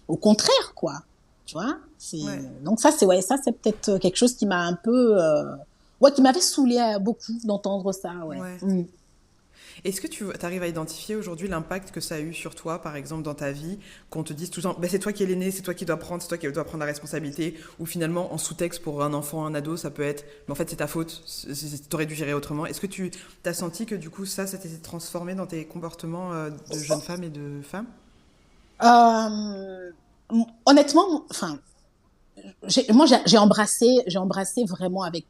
au contraire quoi. Tu vois. Ouais. Donc ça c'est ouais, ça c'est peut-être quelque chose qui m'a un peu ouais, qui m'avait saoulé beaucoup d'entendre ça ouais. Ouais. Est-ce que tu arrives à identifier aujourd'hui l'impact que ça a eu sur toi, par exemple, dans ta vie, qu'on te dise tout le temps, bah, c'est toi qui es l'aîné, c'est toi qui dois prendre, c'est toi qui dois prendre la responsabilité, ou finalement, en sous-texte pour un enfant, un ado, ça peut être, mais en fait, c'est ta faute, t'aurais dû gérer autrement. Est-ce que tu as senti que du coup, ça s'est transformé dans tes comportements de jeune femme et de femme? Euh, Honnêtement, enfin, moi j'ai embrassé vraiment avec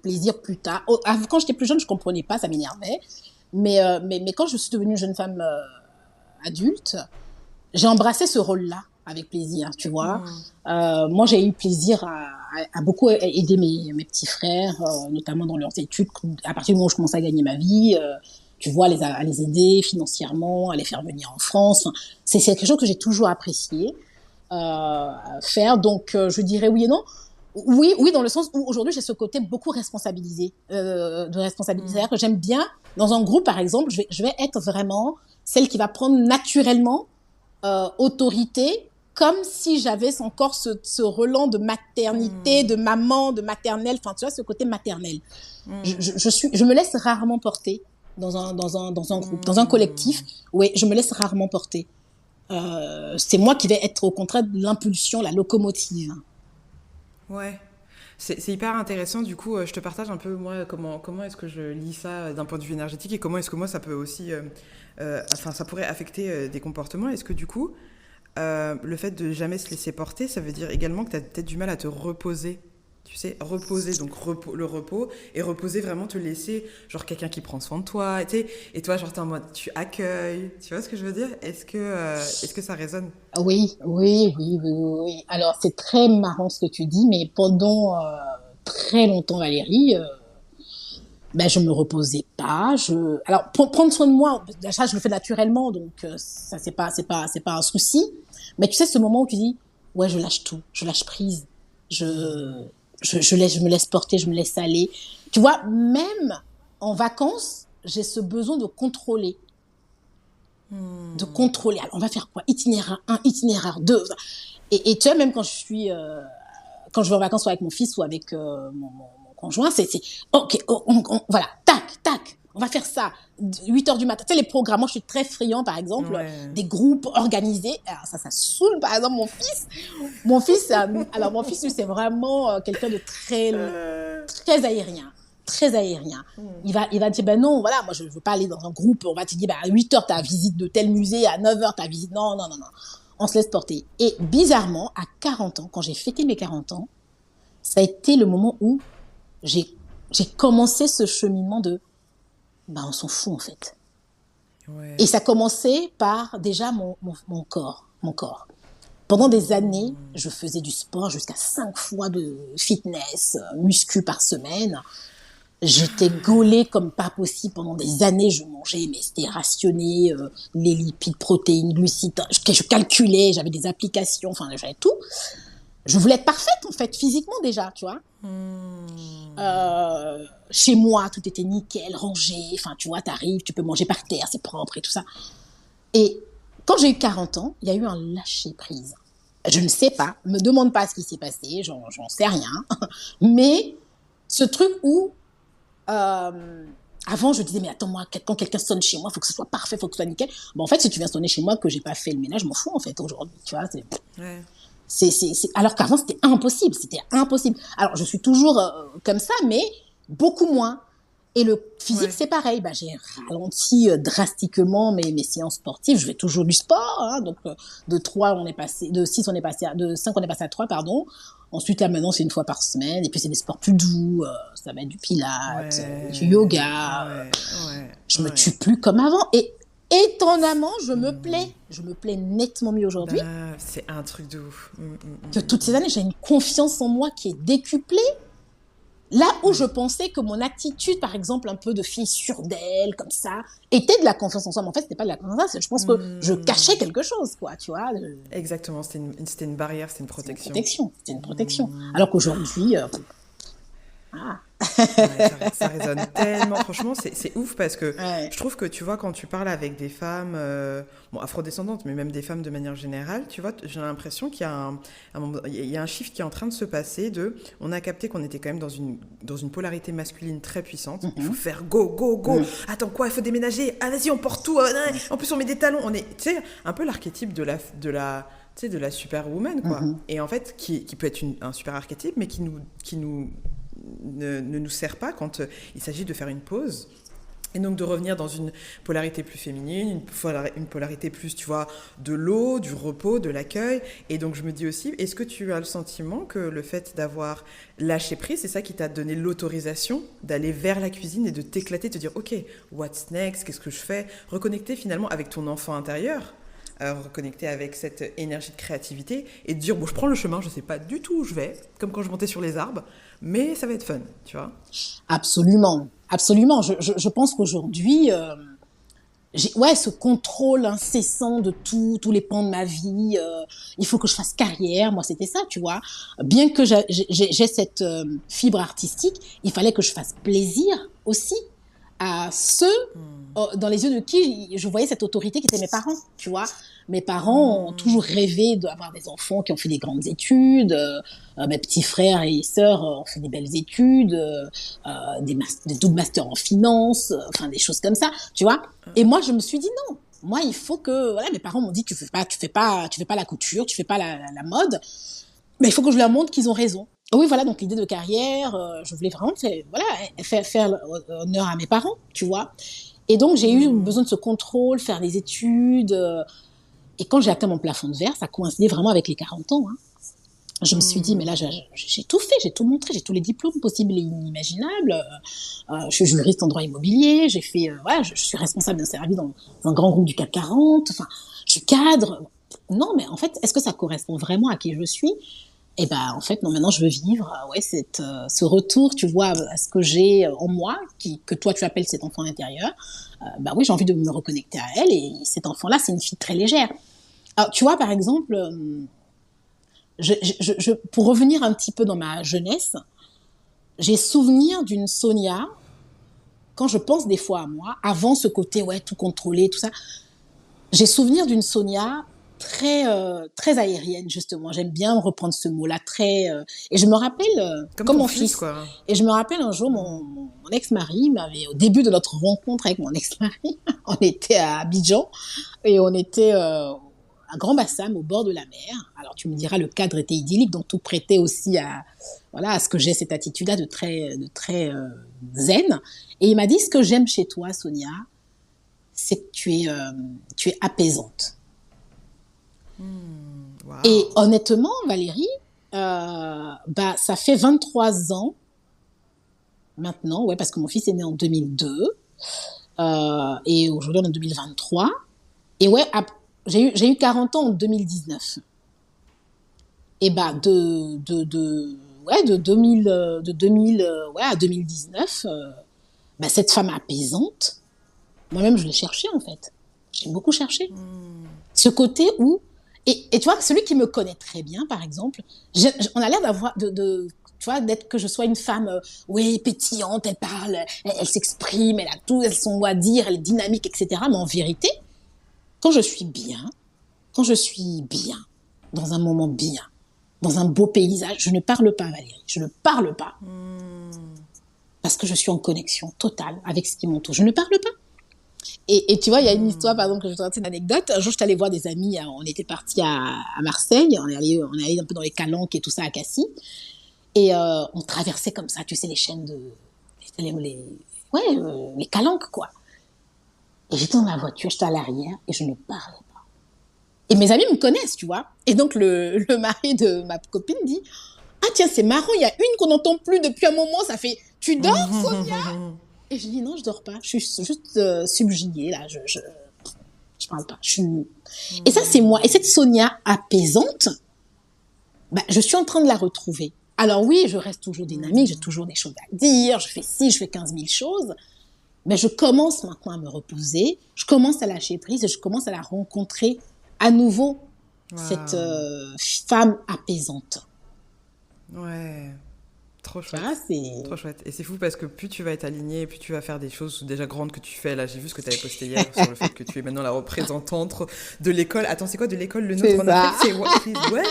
plaisir plus tard. Quand j'étais plus jeune, je comprenais pas, ça m'énervait. Mais quand je suis devenue jeune femme adulte, j'ai embrassé ce rôle-là avec plaisir, tu vois. Hmm. Moi, j'ai eu plaisir à beaucoup aider mes petits frères, notamment dans leurs études. À partir du moment où je commençais à gagner ma vie, tu vois, à les aider financièrement, à les faire venir en France. Enfin, c'est quelque chose que j'ai toujours apprécié faire. Donc, je dirais oui et non. Oui, oui, dans le sens où aujourd'hui j'ai ce côté beaucoup responsabilisé, de responsabilité. Hmm. C'est-à-dire que j'aime bien, dans un groupe par exemple, je vais être vraiment celle qui va prendre naturellement autorité, comme si j'avais encore ce relent de maternité, Hmm. de maman, de maternelle, enfin tu vois, ce côté maternel. Hmm. Je me laisse rarement porter dans un groupe, dans un collectif, Hmm. oui, je me laisse rarement porter. C'est moi qui vais être au contraire l'impulsion, la locomotive. Ouais. C'est hyper intéressant, du coup, je te partage un peu, moi, comment est-ce que je lis ça d'un point de vue énergétique et comment est-ce que moi, ça peut aussi, enfin, ça pourrait affecter des comportements. Est-ce que du coup, le fait de jamais se laisser porter, ça veut dire également que tu as peut-être du mal à te reposer. Tu sais, reposer, donc le repos, et reposer vraiment te laisser, genre quelqu'un qui prend soin de toi, et toi, genre t'es en mode, tu accueilles, tu vois ce que je veux dire? Est-ce que ça résonne? Oui, oui, oui, oui, oui, oui. Alors, c'est très marrant ce que tu dis, mais pendant très longtemps, Valérie, Ben, je me reposais pas. Alors, prendre soin de moi, ça, je le fais naturellement, donc ça, c'est pas un souci. Mais tu sais, ce moment où tu dis, ouais, je lâche tout, je lâche prise, je, je me laisse porter, je me laisse aller. Tu vois, même en vacances, j'ai ce besoin de contrôler. De contrôler. Alors, on va faire quoi? Itinéraire 1, itinéraire 2. Et tu vois, même quand je vais en vacances soit avec mon fils ou avec mon conjoint, c'est ok, voilà, tac, tac, on va faire ça, 8 heures du matin. Tu sais, les programmes, moi je suis très friand, par exemple, Ouais. des groupes organisés. Alors ça saoule, par exemple, mon fils. Alors mon fils, lui, c'est vraiment quelqu'un de très aérien. Très aérien. Il va dire, ben non, voilà, moi je veux pas aller dans un groupe, on va te dire, ben à 8 heures, t'as visite de tel musée, à 9 heures, t'as visite. Non, non, non, non. On se laisse porter. Et bizarrement, à 40 ans, quand j'ai fêté mes 40 ans, ça a été le moment où j'ai, j'ai commencé ce cheminement de, bah, on s'en fout, en fait. Et Ouais. ça a commencé par déjà mon corps, mon corps. Pendant des années, je faisais du sport jusqu'à 5 fois de fitness, muscu par semaine. J'étais gaulée comme pas possible pendant des années. Je mangeais, mais c'était rationné, les lipides, protéines, glucides. Je calculais, j'avais des applications, enfin, j'avais tout. Je voulais être parfaite, en fait, physiquement déjà, tu vois. Chez moi, tout était nickel, rangé. Enfin, tu vois, t'arrives, tu peux manger par terre, c'est propre et tout ça. Et quand j'ai eu 40 ans, il y a eu un lâcher-prise. Je ne sais pas, me demande pas ce qui s'est passé, j'en sais rien. Mais ce truc où, avant, je disais, mais attends, moi, quand quelqu'un sonne chez moi, il faut que ce soit parfait, il faut que ce soit nickel. Bon, en fait, si tu viens sonner chez moi, que j'ai pas fait le ménage, je m'en fous, en fait, aujourd'hui. Tu vois, Ouais. alors qu'avant, c'était impossible. C'était impossible. Alors, je suis toujours comme ça, mais beaucoup moins. Et le physique, Ouais. c'est pareil. Bah, j'ai ralenti drastiquement mes séances sportives. Je fais toujours du sport. Hein, donc, de 3, on est passé, de 6, on est passé de 5, on est passé à 3, pardon. Ensuite, là, maintenant, c'est une fois par semaine. Et puis, c'est des sports plus doux. Ça va être du pilates, du Ouais. yoga. Ouais. Ouais. Je me Ouais. tue plus comme avant. Et étonnamment, je me plais. Je me plais nettement mieux aujourd'hui Bah, c'est un truc de ouf. que toutes ces années. J'ai une confiance en moi qui est décuplée. Là où je Ouais. pensais que mon attitude, par exemple, un peu de fille sûre d'elle, comme ça, était de la confiance en soi. Mais en fait, c'était pas de la confiance en soi. Je pense que je cachais quelque chose, quoi, tu vois. Exactement, c'était une barrière, c'était une C'est une protection. protection. C'est une protection. Alors qu'aujourd'hui, ah, Ouais, ça résonne tellement. Franchement, c'est ouf parce que ouais. je trouve que tu vois, quand tu parles avec des femmes, bon, afrodescendantes, mais même des femmes de manière générale, tu vois, j'ai l'impression qu'il y a il y a un shift qui est en train de se passer de, on a capté qu'on était quand même dans une polarité masculine très puissante. Il faut Mhm, faire go, go, go. mhm, Attends, quoi, il faut déménager. Ah, vas-y, on porte tout. En plus, on met des talons. On est, tu sais, un peu l'archétype tu sais, de la superwoman, quoi. mhm. Et en fait, qui peut être un super archétype, mais qui nous ne nous sert pas quand il s'agit de faire une pause. Et donc de revenir dans une polarité plus féminine, une polarité plus, tu vois, de l'eau, du repos, de l'accueil. Et donc je me dis aussi, est-ce que tu as le sentiment que le fait d'avoir lâché prise, c'est ça qui t'a donné l'autorisation d'aller vers la cuisine et de t'éclater, de te dire, ok, what's next, qu'est-ce que je fais? Reconnecter finalement avec ton enfant intérieur, reconnecter avec cette énergie de créativité et de dire, bon, je prends le chemin, je sais pas du tout où je vais, comme quand je montais sur les arbres, mais ça va être fun, tu vois. Absolument. Absolument. Je pense qu'aujourd'hui, ouais, ce contrôle incessant de tous les pans de ma vie, il faut que je fasse carrière. Moi, c'était ça, tu vois. Bien que j'ai cette fibre artistique, il fallait que je fasse plaisir aussi à ceux dans les yeux de qui je voyais cette autorité qui étaient mes parents, tu vois. Mes parents ont toujours rêvé d'avoir des enfants qui ont fait des grandes études. Mes petits frères et sœurs ont fait des belles études, des doubles masters en finance, enfin des choses comme ça, tu vois. Et moi, je me suis dit non. Moi, il faut que voilà, mes parents m'ont dit tu fais pas la couture, tu fais pas la mode, mais il faut que je leur montre qu'ils ont raison. Oui, voilà, donc l'idée de carrière, je voulais vraiment voilà, faire honneur à mes parents, tu vois. Et donc, j'ai eu besoin de ce contrôle, faire des études. Et quand j'ai atteint mon plafond de verre, ça coïncidait vraiment avec les 40 ans. Hein. Je me suis dit, mais là, j'ai tout fait, j'ai tout montré, j'ai tous les diplômes possibles et inimaginables. Je suis juriste en droit immobilier, j'ai fait, voilà, je suis responsable d'un service dans un grand groupe du CAC 40. Enfin, je cadre. Non, mais en fait, est-ce que ça correspond vraiment à qui je suis? Et ben en fait non, maintenant je veux vivre ce retour, tu vois, à ce que j'ai en moi, que toi tu appelles cet enfant intérieur. Bah oui, j'ai envie de me reconnecter à elle, et cet enfant-là, c'est une fille très légère. Alors tu vois, par exemple, pour revenir un petit peu dans ma jeunesse, j'ai souvenir d'une Sonia, quand je pense des fois à moi, avant ce côté tout contrôlé, tout ça, j'ai souvenir d'une Sonia très aérienne, justement. J'aime bien reprendre ce mot-là, et je me rappelle, Comme comme ton mon fils, fils, quoi. et je me rappelle un jour, mon ex-mari m'avait, au début de notre rencontre avec mon ex-mari, on était à Abidjan, et on était à Grand Bassam, au bord de la mer. Alors tu me diras, le cadre était idyllique, donc tout prêtait aussi à ce que j'ai cette attitude-là de très zen. Et il m'a dit, ce que j'aime chez toi, Sonia, c'est que tu es apaisante. Et Waouh. honnêtement, Valérie, ça fait 23 ans maintenant, parce que mon fils est né en 2002, et aujourd'hui on est en 2023. Et j'ai eu 40 ans en 2019. Et de 2000, à 2019, cette femme apaisante, moi-même je l'ai cherchée en fait. J'ai beaucoup cherché. Ce côté où, et tu vois, celui qui me connaît très bien, par exemple, on a l'air d'avoir, tu vois, d'être que je sois une femme, pétillante, elle parle, elle s'exprime, elle a tout, elle son mot à dire, elle est dynamique, etc. Mais en vérité, quand je suis bien, dans un moment bien, dans un beau paysage, je ne parle pas, Valérie, je ne parle pas. Parce que je suis en connexion totale avec ce qui m'entoure. Je ne parle pas. Et tu vois, il y a une histoire, par exemple, que je te raconte, une anecdote. Un jour, je suis allée voir des amis, on était partis à Marseille, on est allé un peu dans les calanques et tout ça à Cassis, et on traversait comme ça, tu sais, les chaînes les calanques, quoi. Et j'étais dans la voiture, j'étais à l'arrière, et je ne parlais pas. Et mes amis me connaissent, tu vois. Et donc, le mari de ma copine dit, ah tiens, c'est marrant, il y a une qu'on n'entend plus depuis un moment, ça fait, tu dors, Sonia? Et je dis, non, je dors pas, je suis juste subjuguée, là, je parle pas. Et ça, c'est moi. Et cette Sonia apaisante, je suis en train de la retrouver. Alors oui, je reste toujours dynamique, j'ai toujours des choses à dire, je fais 15 000 choses, mais je commence maintenant à me reposer, je commence à lâcher prise, et je commence à la rencontrer à nouveau, cette femme apaisante. Ouais. Trop Tu vois, chouette. c'est... Trop chouette. Et c'est fou parce que plus tu vas être aligné, plus tu vas faire des choses déjà grandes que tu fais. Là, j'ai vu ce que tu avais posté hier sur le fait que tu es maintenant la représentante de l'école. Attends, c'est quoi de l'école Le Nôtre C'est en ça. Afrique? C'est what?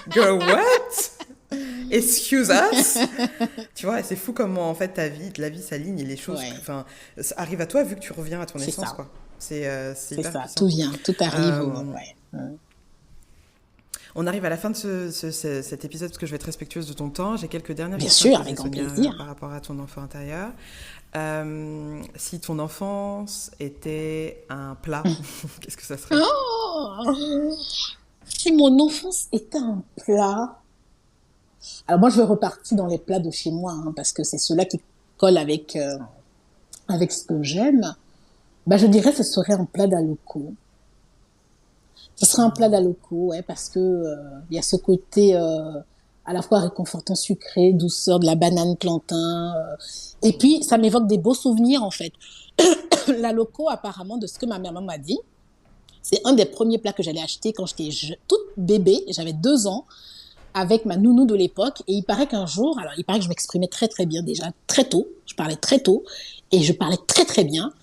Girl, what? Excuse us? Tu vois, c'est fou comment en fait la vie s'aligne et les choses ça arrive à toi vu que tu reviens à ton C'est essence, ça. quoi. C'est C'est hyper ça. puissant. Tout vient, tout arrive. Euh, On arrive à la fin de cet épisode parce que je vais être respectueuse de ton temps. J'ai quelques dernières Bien questions sûr, à poser, avec grand Sonia, plaisir. par rapport à ton enfant intérieur. Si ton enfance était un plat, qu'est-ce que ça serait? Oh, si mon enfance était un plat... Alors moi, je vais repartir dans les plats de chez moi, parce que c'est ceux-là qui collent avec ce que j'aime. Je dirais que ce serait un plat d'aloko. Ce serait un plat d'aloko, parce que y a ce côté à la fois réconfortant, sucré, douceur de la banane plantain. Et puis, ça m'évoque des beaux souvenirs, en fait. L'aloko, apparemment, de ce que ma maman m'a dit, c'est un des premiers plats que j'allais acheter quand j'étais toute bébé. J'avais 2 ans, avec ma nounou de l'époque. Et il paraît qu'un jour, alors il paraît que je m'exprimais très très bien déjà, très tôt. Je parlais très tôt et je parlais très très bien.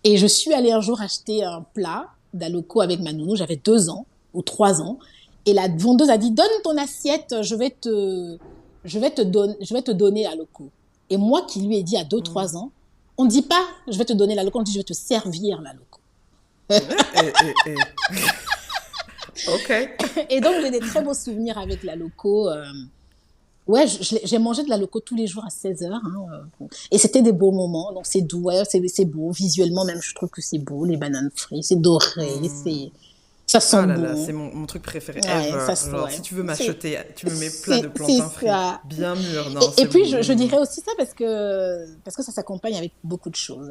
Et je suis allée un jour acheter un plat d'aloko avec ma nounou. J'avais 2 ans ou 3 ans. Et la vendeuse a dit, donne ton assiette, je vais te donner l'aloko. Et moi qui lui ai dit à 2-3 ans, on ne dit pas, je vais te donner l'aloko, on dit, je vais te servir l'aloko. Ok. Et donc, j'ai des très beaux souvenirs avec la loco. J'ai mangé de la loco tous les jours à 16h. Et c'était des beaux moments. Donc, c'est doux, c'est beau. Visuellement, même, je trouve que c'est beau. Les bananes frites, c'est doré. Ça sent Ah là bon. là, c'est mon truc préféré ever. Genre, si tu veux m'acheter, tu me mets plein de plantains frits, bien mûrs. Non, et puis, je dirais aussi ça parce que ça s'accompagne avec beaucoup de choses.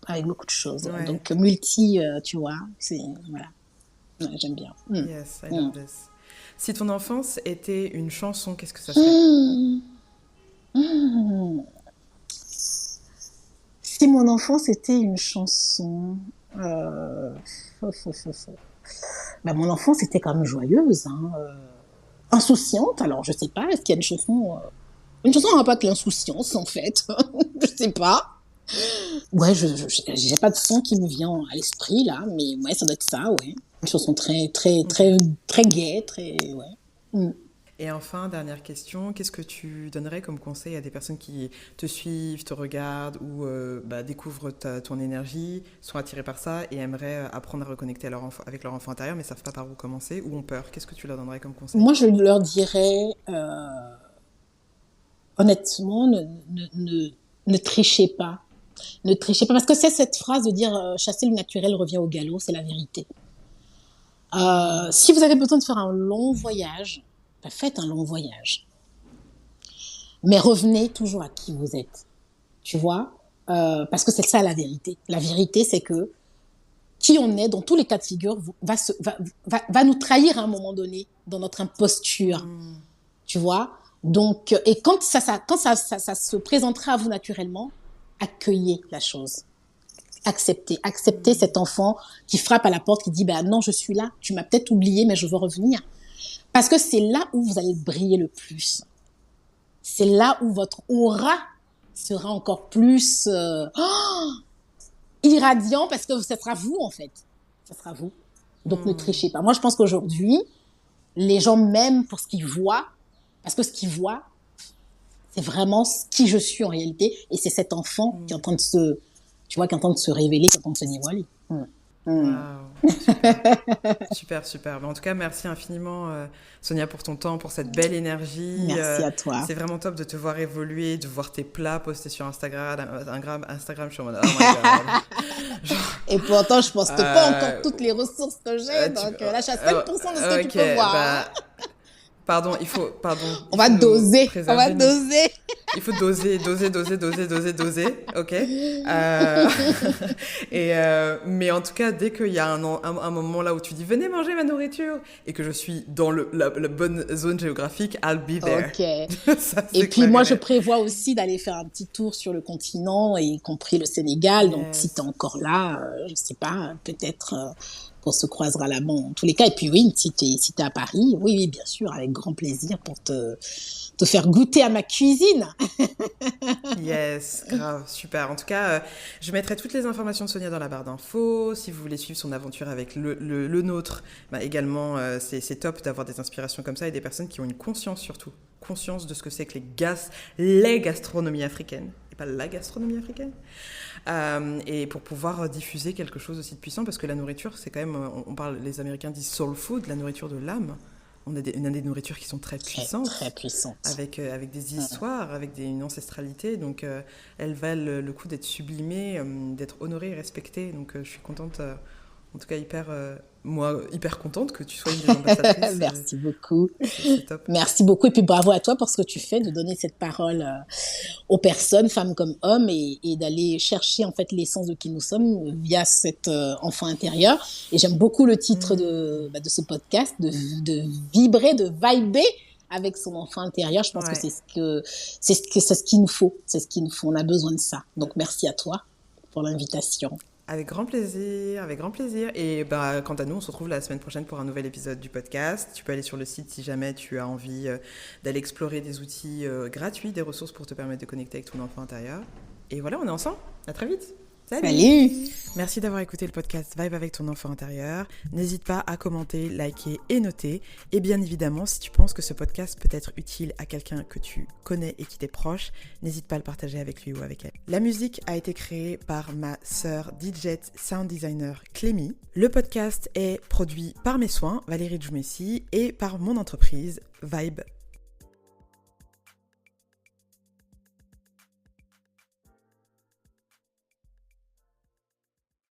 Avec beaucoup de choses. Ouais. Donc, tu vois, voilà. Ouais, j'aime bien. Yes, I love this. Si ton enfance était une chanson, qu'est-ce que ça serait? Mmh. Si mon enfance était une chanson, euh, ben, mon enfance était quand même joyeuse, hein, insouciante. Alors, je sais pas, est-ce qu'il y a une chanson en rapport avec l'insouciance, en fait? Je sais pas. Ouais, j'ai pas de son qui me vient à l'esprit, là, mais ouais, ça doit être ça, ouais. Une chanson très, très, Ok. très, très gaie, très, ouais. Mm. Et enfin, dernière question, qu'est-ce que tu donnerais comme conseil à des personnes qui te suivent, te regardent ou découvrent ton énergie, sont attirées par ça et aimeraient apprendre à reconnecter avec leur enfant intérieur mais ne savent pas par où commencer ou ont peur? Qu'est-ce que tu leur donnerais comme conseil? Moi, je leur dirais, honnêtement, ne trichez pas. Ne trichez pas, parce que c'est cette phrase de dire chasser le naturel revient au galop, c'est la vérité. Si vous avez besoin de faire un long voyage, ben faites un long voyage. Mais revenez toujours à qui vous êtes. Tu vois, parce que c'est ça la vérité. La vérité, c'est que qui on est, dans tous les cas de figure, va nous trahir à un moment donné dans notre imposture. Tu vois. Donc, et quand ça se présentera à vous naturellement, accueillez la chose. Acceptez cet enfant qui frappe à la porte, qui dit, ben non, je suis là, tu m'as peut-être oublié, mais je veux revenir. Parce que c'est là où vous allez briller le plus. C'est là où votre aura sera encore plus irradiant, parce que ce sera vous, en fait. Ce sera vous. Donc, ne trichez pas. Moi, je pense qu'aujourd'hui, les gens m'aiment pour ce qu'ils voient, parce que ce qu'ils voient, c'est vraiment qui je suis en réalité, et c'est cet enfant qui est en train de qui est en train de se révéler, qui est en train de se dévoiler. Wow, super. Super, super. Mais en tout cas, merci infiniment, Sonia, pour ton temps, pour cette belle énergie. Merci à toi. C'est vraiment top de te voir évoluer, de voir tes plats postés sur Instagram, je suis en mode, oh my god. Genre, et pourtant, je ne poste pas encore toutes les ressources que j'ai, donc là, je suis à 5% de ce que tu peux voir. Bah, pardon. On va doser. Il faut doser, ok. Mais en tout cas, dès qu'il y a un moment là où tu dis venez manger ma nourriture et que je suis dans la bonne zone géographique, I'll be there. Ok. Ça, et puis moi, je prévois aussi d'aller faire un petit tour sur le continent, y compris le Sénégal. Donc, si tu es encore là, je sais pas, peut-être qu'on se croisera là-bas en tous les cas. Et puis oui, si t'es à Paris, oui, bien sûr, avec grand plaisir pour te faire goûter à ma cuisine. Yes, grave, super. En tout cas, je mettrai toutes les informations de Sonia dans la barre d'infos. Si vous voulez suivre son aventure avec le nôtre, également, c'est top d'avoir des inspirations comme ça et des personnes qui ont une conscience surtout. Conscience de ce que c'est que les gastronomies africaines. Et pas la gastronomie africaine. Et pour pouvoir diffuser quelque chose aussi de puissant, parce que la nourriture, c'est quand même, les Américains disent soul food, la nourriture de l'âme. On a des nourritures qui sont très puissantes, très puissantes. Avec des histoires, avec une ancestralité. Donc, elles valent le coup d'être sublimées, d'être honorées et respectées. Donc, je suis contente, en tout cas hyper contente que tu sois une des ambassadrices. Merci beaucoup. C'est top. Merci beaucoup. Et puis, bravo à toi pour ce que tu fais, de donner cette parole aux personnes, femmes comme hommes, et d'aller chercher en fait l'essence de qui nous sommes via cet enfant intérieur. Et j'aime beaucoup le titre de ce podcast, de vibrer, de vibrer avec son enfant intérieur. Je pense que c'est ce qu'il nous faut. C'est ce qu'il nous faut. On a besoin de ça. Donc, merci à toi pour l'invitation. Avec grand plaisir, avec grand plaisir. Et quant à nous, on se retrouve la semaine prochaine pour un nouvel épisode du podcast. Tu peux aller sur le site si jamais tu as envie d'aller explorer des outils gratuits, des ressources pour te permettre de connecter avec ton enfant intérieur. Et voilà, on est ensemble. À très vite. Salut. Merci d'avoir écouté le podcast Vibe avec ton enfant intérieur. N'hésite pas à commenter, liker et noter. Et bien évidemment, si tu penses que ce podcast peut être utile à quelqu'un que tu connais et qui t'est proche, n'hésite pas à le partager avec lui ou avec elle. La musique a été créée par ma sœur DJ sound designer Clémy. Le podcast est produit par mes soins, Valérie Djoumessi, et par mon entreprise Vibe